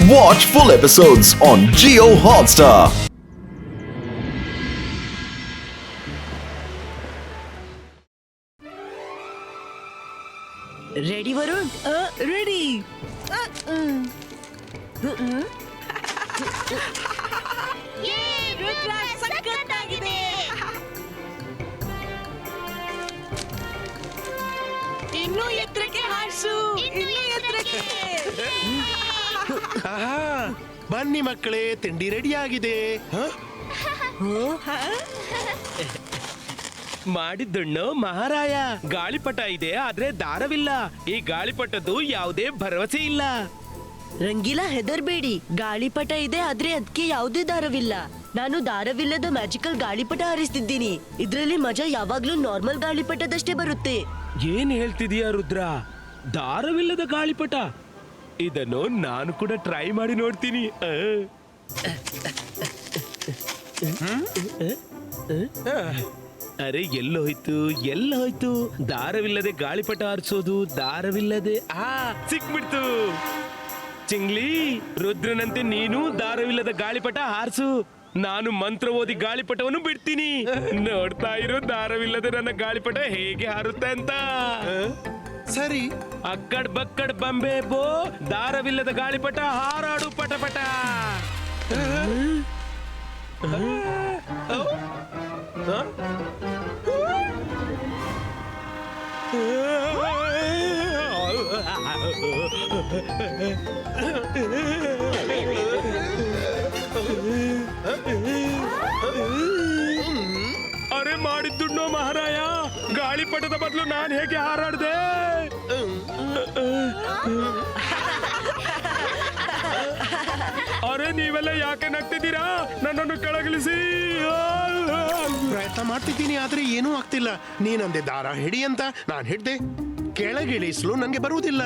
Watch full episodes on Jio Hotstar. Ready Varun? Ready. ಸಖತ್ತಾಗಿದೆ. ಇನ್ನೂ ಎತ್ತರಕ್ಕೆ ಹಾರಿಸು, ಇನ್ನೂ ಎತ್ತರಕ್ಕೆ. ಬನ್ನಿ ಮಕ್ಕಳೇ, ತಿಂಡಿ ರೆಡಿ ಆಗಿದೆ. ಮಾಡಿದ್ದಣ್ಣು ಮಹಾರಾಯ. ಗಾಳಿಪಟ ಇದೆ, ಆದ್ರೆ ದಾರವಿಲ್ಲ. ಈ ಗಾಳಿಪಟದ್ದು ಯಾವುದೇ ಭರವಸೆ ಇಲ್ಲ. ರಂಗೀಲಾ, ಹೆದರ್ಬೇಡಿ. ಗಾಳಿಪಟ ಇದೆ, ಆದ್ರೆ ಅದಕ್ಕೆ ಯಾವುದೇ ದಾರವಿಲ್ಲ. ನಾನು ದಾರವಿಲ್ಲದ ಮ್ಯಾಜಿಕಲ್ ಗಾಳಿಪಟ ಹಾರಿಸ್ತಿದ್ದೀನಿ. ಇದ್ರಲ್ಲಿ ಮಜಾ ಯಾವಾಗ್ಲೂ ನಾರ್ಮಲ್ ಗಾಳಿಪಟದಷ್ಟೇ ಬರುತ್ತೆ. ಏನ್ ಹೇಳ್ತಿದೀಯ ರುದ್ರ? ದಾರವಿಲ್ಲದ ಗಾಳಿಪಟ? ಇದನ್ನು ನಾನು ಕೂಡ ಟ್ರೈ ಮಾಡಿ ನೋಡ್ತೀನಿ. ಅರೆ, ಎಲ್ಲೋಯ್ತು ದಾರವಿಲ್ಲದೆ ಗಾಳಿಪಟ ಹಾರಿಸೋದು? ದಾರವಿಲ್ಲದೆ ಸಿಕ್ಬಿಡ್ತು. ಚಿಂಗ್ಲಿ, ರುದ್ರನಂತೆ ನೀನು ದಾರವಿಲ್ಲದ ಗಾಳಿಪಟ ಹಾರಿಸು. ನಾನು ಮಂತ್ರ ಓದಿ ಗಾಳಿಪಟವನ್ನು ಬಿಡ್ತೀನಿ. ನೋಡ್ತಾ ಇರೋ ದಾರವಿಲ್ಲದೆ ನನ್ನ ಗಾಳಿಪಟ ಹೇಗೆ ಹಾರುತ್ತೆ ಅಂತ. ಸರಿ. ಅಕ್ಕಡ್ ಬಕ್ಕಡ್ ಬಂಬೆ ಬೋ, ದಾರವಿಲ್ಲದ ಗಾಳಿಪಟ ಹಾರಾಡು ಪಟಪಟ. ಅರೆ, ಮಾಡಿದ್ದುಣ್ಣೋ ಮಹಾರಾಯ. ಗಾಳಿಪಟದ ಬದಲು ನಾನು ಹೇಗೆ ಹಾರಾಡ್ದೆ? ಅರೆ, ನೀವೆಲ್ಲ ಯಾಕೆ ನಗ್ತಿದ್ದೀರಾ? ನನ್ನನ್ನು ಕೆಳಗಿಳಿಸಿ. ಪ್ರಯತ್ನ ಮಾಡ್ತಿದ್ದೀನಿ, ಆದ್ರೆ ಏನೂ ಆಗ್ತಿಲ್ಲ. ನೀನಂದೆ ದಾರ ಹಿಡಿ ಅಂತ, ನಾನ್ ಹಿಡ್ದೆ. ಕೆಳಗಿಳಿಸಲು ನಂಗೆ ಬರುವುದಿಲ್ಲ.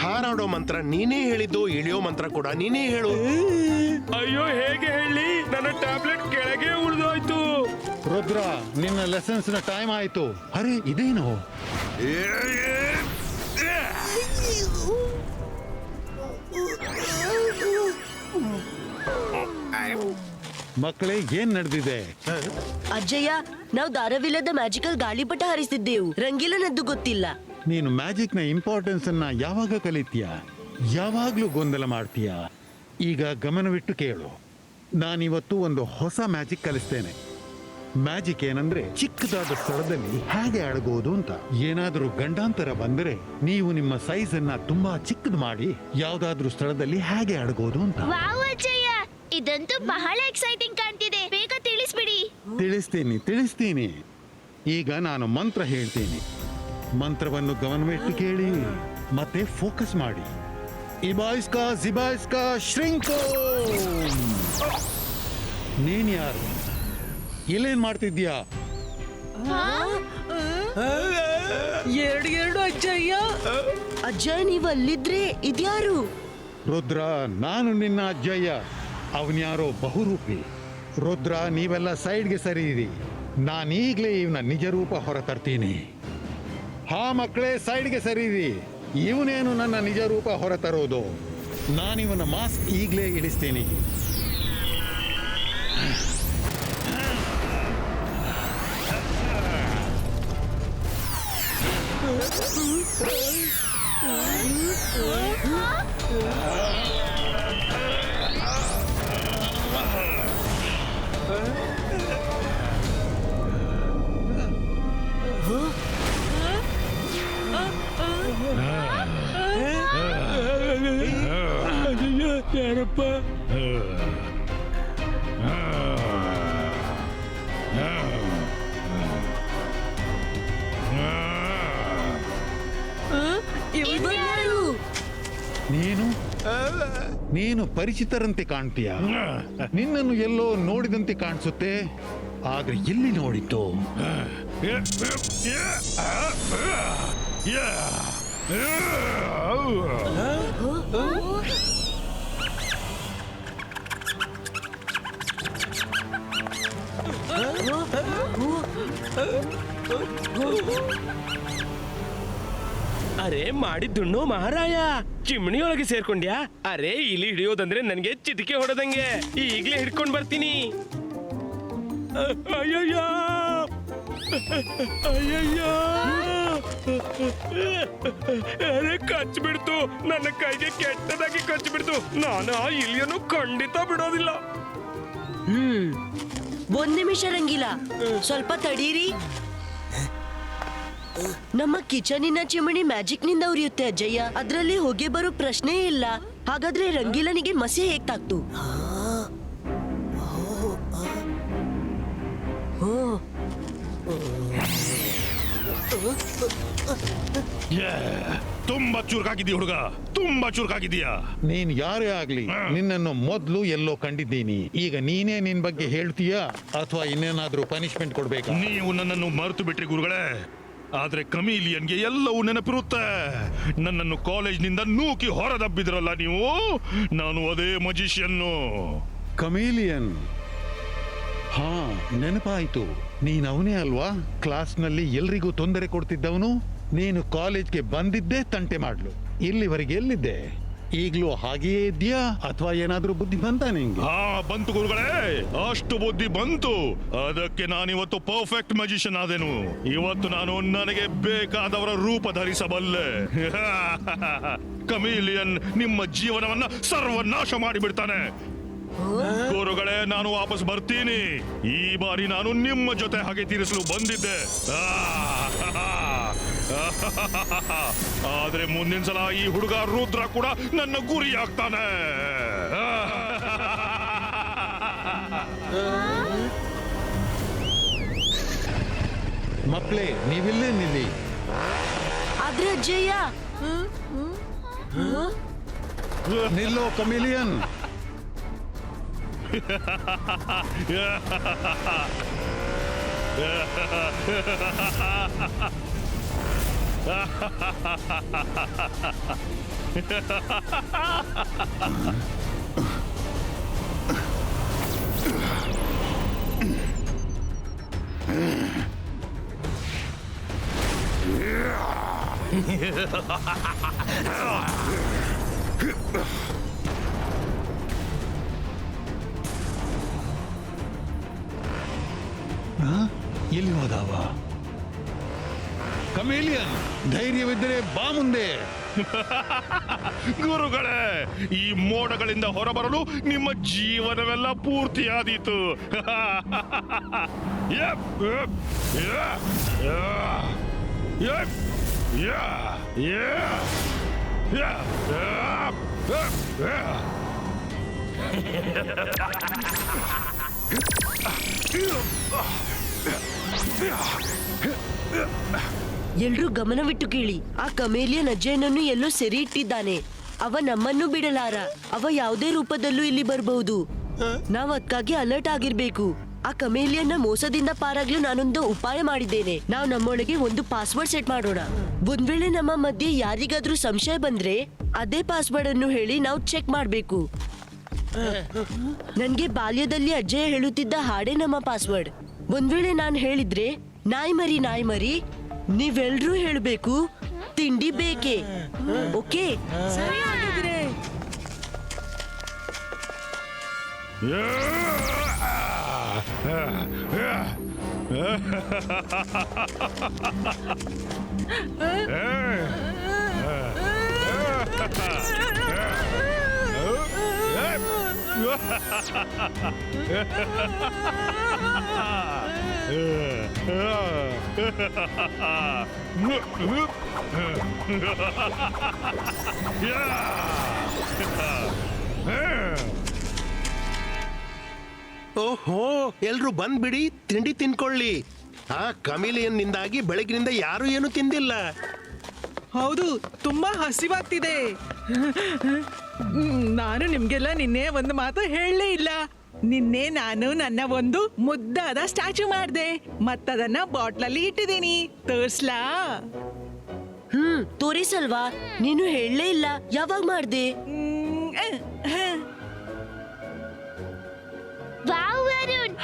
ಹಾರಾಡೋ ಮಂತ್ರ ನೀನೇ ಹೇಳಿದ್ದು, ಇಳಿಯೋ ಮಂತ್ರ ಕೂಡ ನೀನೇ ಹೇಳು. ಅಯ್ಯೋ, ಹೇಗೆ ಹೇಳಿ? ನನ್ನ ಟ್ಯಾಬ್ಲೆಟ್ ಕೆಳಗೆ ಉಳಿದೋಯ್ತು. ರುದ್ರ, ನಿನ್ನ ಲೆಸನ್ಸ್ ನ ಟೈಮ್ ಆಯ್ತು. ಅರೆ, ಇದೇನು? ಮಕ್ಕಳೇ, ಏನ್ ನಡೆದಿದೆ? ಅಜ್ಜಯ್ಯ, ನಾವು ದಾರವಿಲ್ಲದ ಮ್ಯಾಜಿಕಲ್ ಗಾಳಿಪಟ ಹಾರಿಸ್ತಿದ್ದೆವು. ರಂಗೀಲನದ್ದು ಗೊತ್ತಿಲ್ಲ. ನೀನು ಮ್ಯಾಜಿಕ್ ನ ಇಂಪಾರ್ಟೆನ್ಸ್ ಅನ್ನ ಯಾವಾಗ ಕಲಿತೀಯ? ಯಾವಾಗ್ಲೂ ಗೊಂದಲ ಮಾಡ್ತೀಯ. ಈಗ ಗಮನವಿಟ್ಟು ಕೇಳು. ನಾನಿವತ್ತು ಒಂದು ಹೊಸ ಮ್ಯಾಜಿಕ್ ಕಲಿಸ್ತೇನೆ. ಮ್ಯಾಜಿಕ್ ಏನಂದ್ರೆ, ಚಿಕ್ಕದಾದ ಸ್ಥಳದಲ್ಲಿ ಹೇಗೆ ಅಡಗೋದು ಅಂತ. ಏನಾದ್ರೂ ಗಂಡಾಂತರ ಬಂದರೆ ನೀವು ನಿಮ್ಮ ಸೈಜ್ ಅನ್ನ ತುಂಬಾ ಚಿಕ್ಕದು ಮಾಡಿ ಯಾವ್ದಾದ್ರೂ ಸ್ಥಳದಲ್ಲಿ ಹೇಗೆ ಅಡಗೋದು ಅಂತ. ವಾವ್ ಅಜ್ಜಯ್ಯ, ಇದಂತೂ ಬಹಳ ಎಕ್ಸೈಟಿಂಗ್ ಕಾಣ್ತಿದೆ. ಬೇಗ ತಿಳಿಸ್ಬಿಡಿ. ತಿಳಿಸ್ತೀನಿ. ಈಗ ನಾನು ಮಂತ್ರ ಹೇಳ್ತೀನಿ. ಮಂತ್ರವನ್ನು ಗಮನವಿಟ್ಟು ಕೇಳಿ ಮತ್ತೆ ಫೋಕಸ್ ಮಾಡಿ. ಇಬಾಯಿಸ್ಕಾ ಜಿಬಾಯಿಸ್ಕಾ ಶ್ರಿಂಕೋ. ನೀನ್ ಯಾರು? ಇಲ್ಲೇನ್ ಮಾಡ್ತಿದ್ಯಾ? ಎರಡು ಅಜ್ಜಯ್ಯ. ಅಜ್ಜಯ್ಯ, ನೀವು ಅಲ್ಲಿದ್ರೆ ಇದ್ಯಾರು? ರುದ್ರ, ನಾನು ನಿನ್ನ ಅಜ್ಜಯ್ಯ. ಅವನ್ಯಾರೋ ಬಹುರೂಪಿ. ರುದ್ರ, ನೀವೆಲ್ಲ ಸೈಡ್ಗೆ ಸರಿ ಇರಿ. ನಾನೀಗ್ಲೇ ಇವನ ನಿಜ ರೂಪ ಹೊರತರ್ತೀನಿ. ಹಾ ಮಕ್ಕಳೇ, ಸೈಡ್ಗೆ ಸರಿರಿ. ಇವನೇನು ನನ್ನ ನಿಜ ರೂಪ ಹೊರತರೋದು? ನಾನಿವನ ಮಾಸ್ಕ್ ಈಗಲೇ ಇಳಿಸ್ತೀನಿ. ಯಾರಪ್ಪ? ನೀನು ಪರಿಚಿತರಂತೆ ಕಾಣ್ತೀಯ. ನಿನ್ನನ್ನು ಎಲ್ಲೋ ನೋಡಿದಂತೆ ಕಾಣಿಸುತ್ತೆ, ಆದ್ರೆ ಎಲ್ಲಿ ನೋಡಿತು? ಅರೆ ಮಾಡಿದ್ದುಣ್ಣು ಮಹಾರಾಯ, ಚಿಮಣಿ ಒಳಗೆ ಸೇರ್ಕೊಂಡ್ಯಾ? ಅರೆ ಇಲಿ ಹಿಡಿಯೋದಂದ್ರೆ ನನ್ಗೆ ಚಿಟಿಕೆ ಹೊಡೆದಂಗೆ. ಈಗ್ಲೇ ಹಿಡ್ಕೊಂಡ್ ಬರ್ತೀನಿ. ಅಯ್ಯಯ್ಯ ಅಯ್ಯಯ್ಯ, ಅರೆ ಕಚ್ಬಿಡ್ತು, ನನ್ನ ಕೈಗೆ ಕೆಟ್ಟದಾಗಿ ಕಚ್ಬಿಡ್ತು. ನಾನು ಆ ಇಲಿಯನ್ನು ಖಂಡಿತ ಬಿಡೋದಿಲ್ಲ. ಒಂದ್ ನಿಮಿಷ ರಂಗಿಲ್ಲ, ಸ್ವಲ್ಪ ತಡೀರಿ. ನಮ್ಮ ಕಿಚನಿನ ಚಿಮಣಿ ಮ್ಯಾಜಿಕ್ ನಿಂದ ಉರಿಯುತ್ತೆ ಅಜ್ಜಯ್ಯ. ಅದ್ರಲ್ಲಿ ಹೊಗೆ ಬರೋ ಪ್ರಶ್ನೆ ಇಲ್ಲ. ಹಾಗಾದ್ರೆ ರಂಗೀಲನಿಗೆ ಮಸಿ ಹೇಗ್ ತಾಕ್ತು? ತುಂಬಾ ಚುರುಕಾಗಿದ್ದೀಯ ಹುಡುಗ, ತುಂಬಾ ಚುರುಕಾಗಿದ್ದೀಯಾ. ನೀನ್ ಯಾರೇ ಆಗ್ಲಿ, ನಿನ್ನನ್ನು ಮೊದ್ಲು ಎಲ್ಲೋ ಕಂಡಿದ್ದೀನಿ. ಈಗ ನೀನೇ ನಿನ್ ಬಗ್ಗೆ ಹೇಳ್ತೀಯಾ ಅಥವಾ ಇನ್ನೇನಾದ್ರೂ ಪನಿಷ್ಮೆಂಟ್ ಕೊಡ್ಬೇಕಾ? ನೀವು ನನ್ನನ್ನು ಮರೆತು ಬಿಟ್ರಿ ಗುರುಗಳೇ. ಆದ್ರೆ ಕಮೀಲಿಯನ್ಗೆ ಎಲ್ಲವೂ ನೆನಪಿರುತ್ತೆ. ನನ್ನನ್ನು ಕಾಲೇಜ್ನಿಂದ ನೂಕಿ ಹೊರದಬ್ಬಿದ್ರಲ್ಲ ನೀವು, ನಾನು ಅದೇ ಮಜಿಷಿಯನ್ನು. ಕಮೇಲಿಯನ್, ಹಾ ನೆನಪಾಯ್ತು. ನೀನ್ ಅವನೇ ಅಲ್ವಾ ಕ್ಲಾಸ್ನಲ್ಲಿ ಎಲ್ರಿಗೂ ತೊಂದರೆ ಕೊಡ್ತಿದ್ದವನು? ನೀನು ಕಾಲೇಜ್ಗೆ ಬಂದಿದ್ದೇ ತಂಟೆ ಮಾಡ್ಲು. ಇಲ್ಲಿವರೆಗೆ ಎಲ್ಲಿದ್ದೆ? ಈಗ್ಲೂ ಹಾಗೆಯೇ ಇದ್ಯಾ ಅಥವಾ ಏನಾದ್ರೂ ಬುದ್ಧಿ ಬಂತ ನಿಂಗೆ? ಹಾ ಬಂತು ಗುರುಗಳೇ, ಅಷ್ಟು ಬುದ್ಧಿ ಬಂತು. ಅದಕ್ಕೆ ನಾನಿವತ್ತು ಪರ್ಫೆಕ್ಟ್ ಮ್ಯಾಜಿಷಿಯನ್ ಆದೆನು. ಇವತ್ತು ನಾನು ನನಗೆ ಬೇಕಾದವರ ರೂಪ ಧರಿಸಬಲ್ಲೆ. ಕಮೀಲಿಯನ್ ನಿಮ್ಮ ಜೀವನವನ್ನ ಸರ್ವನಾಶ ಮಾಡಿಬಿಡ್ತಾನೆ. ಗುರುಗಳೇ, ನಾನು ವಾಪಸ್ ಬರ್ತೀನಿ. ಈ ಬಾರಿ ನಾನು ನಿಮ್ಮ ಜೊತೆ ಹಾಗೆ ತೀರಿಸಲು ಬಂದಿದ್ದೆ. ಆದ್ರೆ ಮುಂದಿನ ಸಲ ಈ ಹುಡುಗ ರುದ್ರ ಕೂಡ ನನ್ನ ಗುರಿ ಆಗ್ತಾನೆ. ಮಕ್ಕಳೇ, ನೀವಿಲ್ಲೇ ನಿಲ್ಲಿ. ಆದ್ರೆ ಅಜ್ಜಯ್ಯ, ನಿಲ್ಲೋ ಕಮಿಲಿಯನ್. ಎಲ್ಲಿ ಹೋದಾವ? ಕಮೇಲಿಯನ್, ಧೈರ್ಯವಿದ್ದರೆ ಬಾ ಮುಂದೆ. ಗುರುಗಳೇ, ಈ ಮೋಡಗಳಿಂದ ಹೊರಬರಲು ನಿಮ್ಮ ಜೀವನವೆಲ್ಲ ಪೂರ್ತಿಯಾದೀತು. ಎಲ್ರೂ ಗಮನವಿಟ್ಟು ಕೇಳಿ. ಆ ಕಮೇಲಿಯನ್ ಅಜ್ಜಯ್ಯನನ್ನು ಎಲ್ಲೋ ಸೆರೆ ಇಟ್ಟಿದ್ದಾನೆ. ಅವ ನಮ್ಮನ್ನು ಬಿಡಲಾರ. ಅವ ಯಾವುದೇ ರೂಪದಲ್ಲೂ ಇಲ್ಲಿ ಬರಬಹುದು. ನಾವು ಅದಕ್ಕಾಗಿ ಅಲರ್ಟ್ ಆಗಿರ್ಬೇಕು. ಆ ಕಮೇಲಿಯನ್ನ ಮೋಸದಿಂದ ಪಾರಾಗ್ಲು ನಾನೊಂದು ಉಪಾಯ ಮಾಡಿದ್ದೇನೆ. ನಾವು ನಮ್ಮೊಳಗೆ ಒಂದು ಪಾಸ್ವರ್ಡ್ ಸೆಟ್ ಮಾಡೋಣ. ಒಂದ್ ವೇಳೆ ನಮ್ಮ ಮಧ್ಯೆ ಯಾರಿಗಾದ್ರೂ ಸಂಶಯ ಬಂದ್ರೆ ಅದೇ ಪಾಸ್ವರ್ಡ್ ಅನ್ನು ಹೇಳಿ ನಾವು ಚೆಕ್ ಮಾಡ್ಬೇಕು. ನನ್ಗೆ ಬಾಲ್ಯದಲ್ಲಿ ಅಜ್ಜಯ್ಯ ಹೇಳುತ್ತಿದ್ದ ಹಾಡೇ ನಮ್ಮ ಪಾಸ್ವರ್ಡ್. ಒಂದ್ ವೇಳೆ ನಾನು ಹೇಳಿದ್ರೆ ನಾಯಿ ಮರಿ ನಾಯಿ ಮರಿ, ನೀವೆಲ್ರೂ ಹೇಳ್ಬೇಕು ತಿಂಡಿ ಬೇಕೆ. ಓಕೆ? ಸರಿ ಹಾಗಿದ್ರೆ. ಓಹೋ, ಎಲ್ರು ಬಂದ್ಬಿಡಿ, ತಿಂಡಿ ತಿನ್ಕೊಳ್ಳಿ. ಆ ಕಮಿಲಿಯನ್ ನಿಂದಾಗಿ ಬೆಳಗಿನಿಂದ ಯಾರು ಏನು ತಿಂದಿಲ್ಲ. ಹೌದು, ತುಂಬಾ ಹಸಿವಾಗ್ತಿದೆ. ನಾನು ನಿಮ್ಗೆಲ್ಲ ನಿನ್ನೆ ಒಂದು ಮಾತು ಹೇಳಲೇ ಇಲ್ಲ. ನಿನ್ನೆ ನಾನು ನನ್ನ ಒಂದು ಮುದ್ದಾದ ಸ್ಟ್ಯಾಚು ಮಾಡಿದೆ, ಮತ್ತದನ್ನ ಬಾಟ್ಲಲ್ಲಿ ಇಟ್ಟಿದ್ದೀನಿ. ತೋರ್ಸ್ಲಾ? ತೋರಿಸಲ್ವಾ? ನೀನು ಹೇಳಲೇ ಇಲ್ಲ. ಯಾವಾಗ ಮಾಡ್ದೆ? ವಾವ್ ವರುಣ್,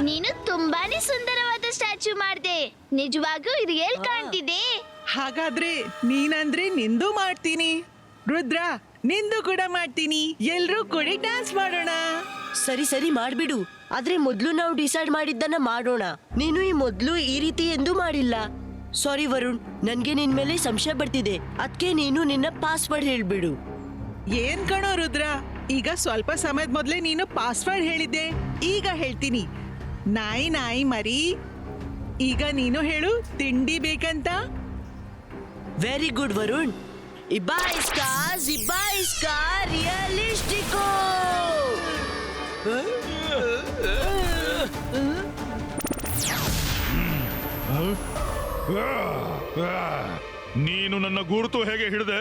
ನೀನು ತುಂಬಾನೇ ಸುಂದರವಾದ ಸ್ಟ್ಯಾಚು ಮಾಡಿದೆ. ನಿಜವಾಗೂ ರಿಯಲ್ ಕಾಣ್ತಿದೆ. ಹಾಗಾದ್ರೆ ನೀನಂದ್ರೆ ನಿಂದು ಮಾಡ್ತೀನಿ. ರುದ್ರ ನಿಂದು ಕೂಡ ಮಾಡ್ತೀನಿ, ಎಲ್ರೂ ಕೂಡಿ ಡ್ಯಾನ್ಸ್ ಮಾಡೋಣ. ಸರಿ ಸರಿ ಮಾಡ್ಬಿಡು, ಆದ್ರೆ ಮೊದ್ಲು ನಾವು ಡಿಸೈಡ್ ಮಾಡಿದ್ದನ್ನ ಮಾಡೋಣ. ನೀನು ಈ ಮೊದ್ಲು ಈ ರೀತಿ ಎಂದೂ ಮಾಡಿಲ್ಲ. ಸಾರಿ ವರುಣ್, ನನ್ಗೆ ನಿನ್ ಮೇಲೆ ಸಂಶಯ ಬರ್ತಿದೆ. ಅದಕ್ಕೆ ನೀನು ನಿನ್ನ ಪಾಸ್ವರ್ಡ್ ಹೇಳ್ಬಿಡು. ಏನ್ ಕಣೋ ರುದ್ರ, ಈಗ ಸ್ವಲ್ಪ ಸಮಯದ ಮೊದ್ಲೇ ನೀನು ಪಾಸ್ವರ್ಡ್ ಹೇಳಿದ್ದೆ, ಈಗ ಹೇಳ್ತೀನಿ. ನಾಯಿ ನಾಯಿ ಮರಿ. ಈಗ ನೀನು ಹೇಳು, ತಿಂಡಿ ಬೇಕಂತ. Very good Varun. ಇಬ್ಬಾಯಿಸ್ಕಾ ರಿಯಲಿಸ್ಟಿಕೋ. ನೀನು ನನ್ನ ಗುರುತು ಹೇಗೆ ಹಿಡಿದೆ?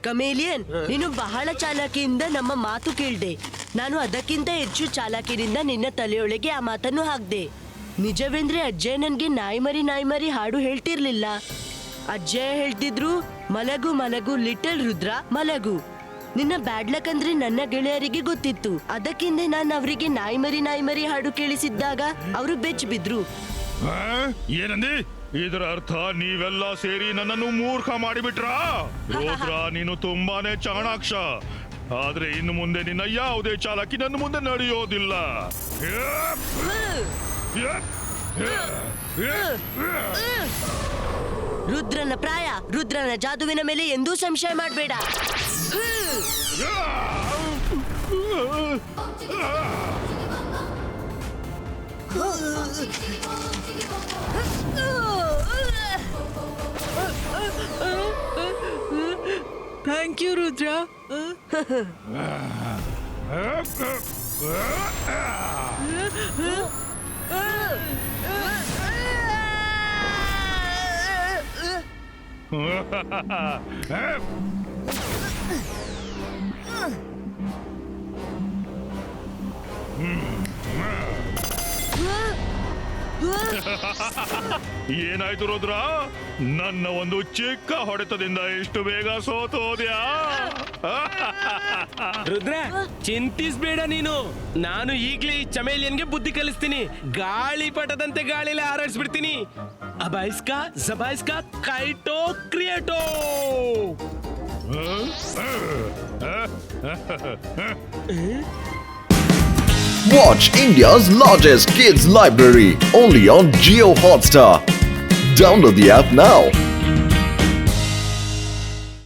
ಕಮೇಲಿಯನ್, ನೀನು ಬಹಳ ಚಾಲಾಕಿಯಿಂದ ನಮ್ಮ ಮಾತು ಕೇಳ್ದೆ. ನಾನು ಅದಕ್ಕಿಂತ ಹೆಚ್ಚು ಚಾಲಾಕಿನಿಂದ ನಿನ್ನ ತಲೆಯೊಳಗೆ ಆ ಮಾತನ್ನು ಹಾಕ್ದೆ. ನಿಜವೆಂದ್ರೆ ಅಜ್ಜಯ್ ನನ್ಗೆ ನಾಯಿ ಮರಿ ಹಾಡು ಹೇಳ್ತಿರ್ಲಿಲ್ಲ. ಅಜ್ಜಯ್ ಹೇಳ್ತಿದ್ರು, ಮಲಗು ಮಲಗು ಲಿಟಲ್ ರುದ್ರ ಮಲಗು. ನಿನ್ನ ಬ್ಯಾಡ್ ಲಕ್ ಅಂದ್ರೆ ನನ್ನ ಗೆಳೆಯರಿಗೆ ಗೊತ್ತಿತ್ತು. ಅದಕ್ಕಿಂತ ನಾನು ಅವರಿಗೆ ನಾಯಿ ಮರಿ ಹಾಡು ಕೇಳಿಸಿದ್ದಾಗ ಅವರು ಬೆಚ್ಚ ಬಿದ್ರು. ಏನಂದಿ? ಇದರ ಅರ್ಥ ನೀವೆಲ್ಲ ಸೇರಿ ನನ್ನನ್ನು ಮೂರ್ಖ ಮಾಡಿಬಿಟ್ರಾ? ರುದ್ರ, ನೀನು ತುಂಬಾನೇ ಚಾಣಾಕ್ಷ. ಆದ್ರೆ ಇನ್ನು ಮುಂದೆ ನಿನ್ನ ಯಾವುದೇ ಚಾಲಾಕಿ ನನ್ನ ಮುಂದೆ ನಡೆಯೋದಿಲ್ಲ. ರುದ್ರನ ಪ್ರಾಯ, ರುದ್ರನ ಜಾದುವಿನ ಮೇಲೆ ಎಂದೂ ಸಂಶಯ ಮಾಡಬೇಡ. Thank you Rudra. ಏನಾಯ್ತು ರುದ್ರ? ನನ್ನ ಒಂದು ಚಿಕ್ಕ ಹೊಡೆತದಿಂದ ಇಷ್ಟು ಬೇಗ ಸೋತೋದ್ಯಾ? ರುದ್ರ, ಚಿಂತಿಸ್ಬೇಡ ನೀನು. ನಾನು ಈಗ್ಲೇ ಈ ಚಮೇಲಿಯನ್ಗೆ ಬುದ್ಧಿ ಕಲಿಸ್ತೀನಿ. ಗಾಳಿಪಟದಂತೆ ಗಾಳಿಲಿ ಹಾರಾಡಿಸ್ಬಿಡ್ತೀನಿ. ಅಬಾಯಿಸ್ಕಾ ಜಬಾಯಿಸ್ಕಾ ಕೈಟೋ ಕ್ರಿಯೇಟೋ. Watch India's largest kids library only on Jio Hotstar. Download the app now.